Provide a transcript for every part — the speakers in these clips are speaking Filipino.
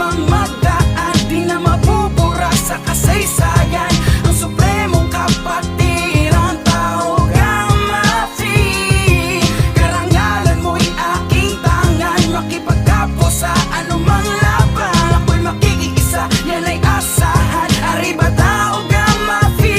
mamadaan, di na mabubura sa kasaysayan. Ang supremong kapatiran, tao Gamafi. Karangalan mo'y aking tangan, makipagkapos sa anumang laban. Ako'y makikiisa, yan ay asahan. Arriba tao Gamafi.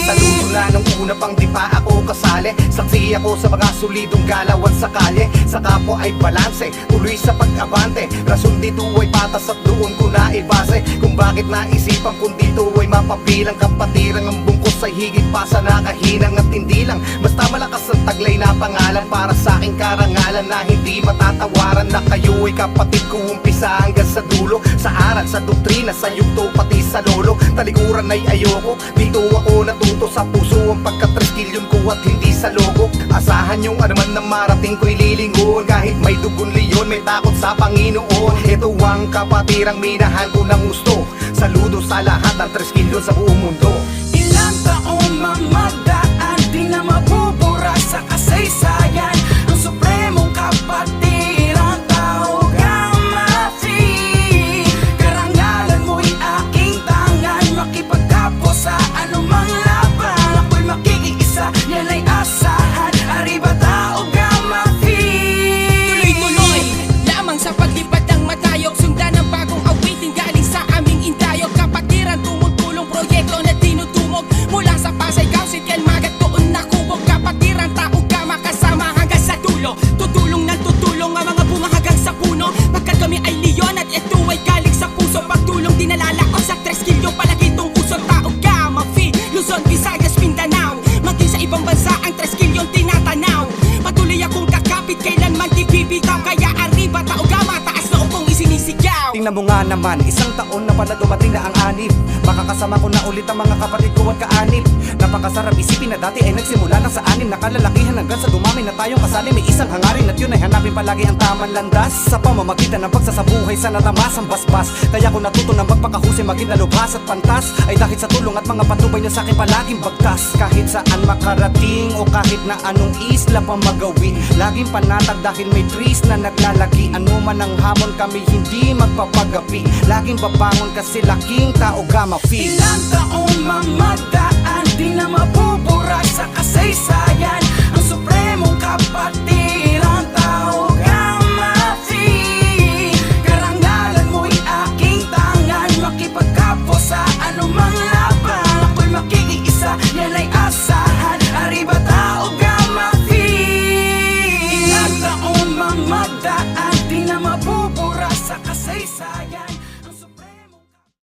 Saludo na nung una pang di pa ako kasali. Saksi ako sa mga solidong galawan sa kalye. Sa kapwa ay balanse, tuloy sa pag-abante. Rason dito ay patas at doon ko na ibase kung bakit naisipan kung dito ay mapabilang. Kapatirang ang bungkos ay higit pa sa nakahinang. At hindi lang basta malakas ang taglay na pangalan para sa aking karangalan na hindi matatawaran. Na kayo ay kapatid ko umpisa hanggang sa dulo. Sa aral, sa doktrina, sa yugto, pati sa lolo. Talikuran ay ayoko, dito ako natuto. Sa puso ang pagka-triskilyon ko at hindi sa logo. Asahan yung anuman na marating ko'y lilingon. Kahit may dugon leon, may takot sa Panginoon. Ito ang kapatirang minahan ko ng gusto. Saludo sa lahat ng triskilyon sa buong mundo. Ilang taong mamadaan, di na mabubura sa kasaysayan. Ang supremong kapatiran, tao Gamafi. Karangalan mo'y aking tangan, makipagkapos sa anumang laban. Ako'y makikiisa, yan ay asahan. Arriba tao Gamafi. Tuloy-tuloy lamang sa paglipad ng matayog. Sundan ang bagong awitin galing sa aming indayog. Kapatiran tumutulong proyekto na tinutungog. Mula sa Pasay, Kausit, Kalmagat, doon nakubog. Kapatiran tao Gama kasama hanggang sa dulo. Tutulong ng tutulong ang mga bunga hanggang sa puno. Pagkat kami ay leon at ito ay galing sa puso. Pagtulong dinalalaon sa Treskilyo, palagi itong puso. Tao Gamafi, Luzon, Visayas, Mindanao. Maging sa ibang bansa ang Treskilyo tinatanaw. Patuloy akong kakapit, kailanman di bibitaw. Kaya arriba tao Gama, taas na upong isinisigaw. Tingnan mo nga naman, isang taon na pala dumating na ang anib. Makakasama ko na ulit ang mga kapatid ko at kaanib. Napakasarap isipin na dati ay nagsimula lang sa anim. Nakalalakihan hanggang sa dumami na tayong kasali. May isang hangarin at yun ay hanapin palagi ang tamang landas. Sa pamamagitan ng pagsasabuhay sa natamas ang basbas. Kaya ko natuto na magpakahusay, maging nalubhas at pantas. Ay dahil sa tulong at mga patnubay niya sa akin palaging bagtas. Kahit saan makarating o kahit na anong isla pa magawi, laging panatag dahil may trees na naglalagi. Ano man ang hamon kami hindi magpapagapi. Laging babangon kasi laking tao Gamafi. Ilang taong mamadaan, di na mabubura sa kasaysayan. Ang supremong kapatiran, tao Gamafi. Karangalan mo'y aking tangan, makipagkapos sa anumang laban. Ako'y makikiisa, yan ay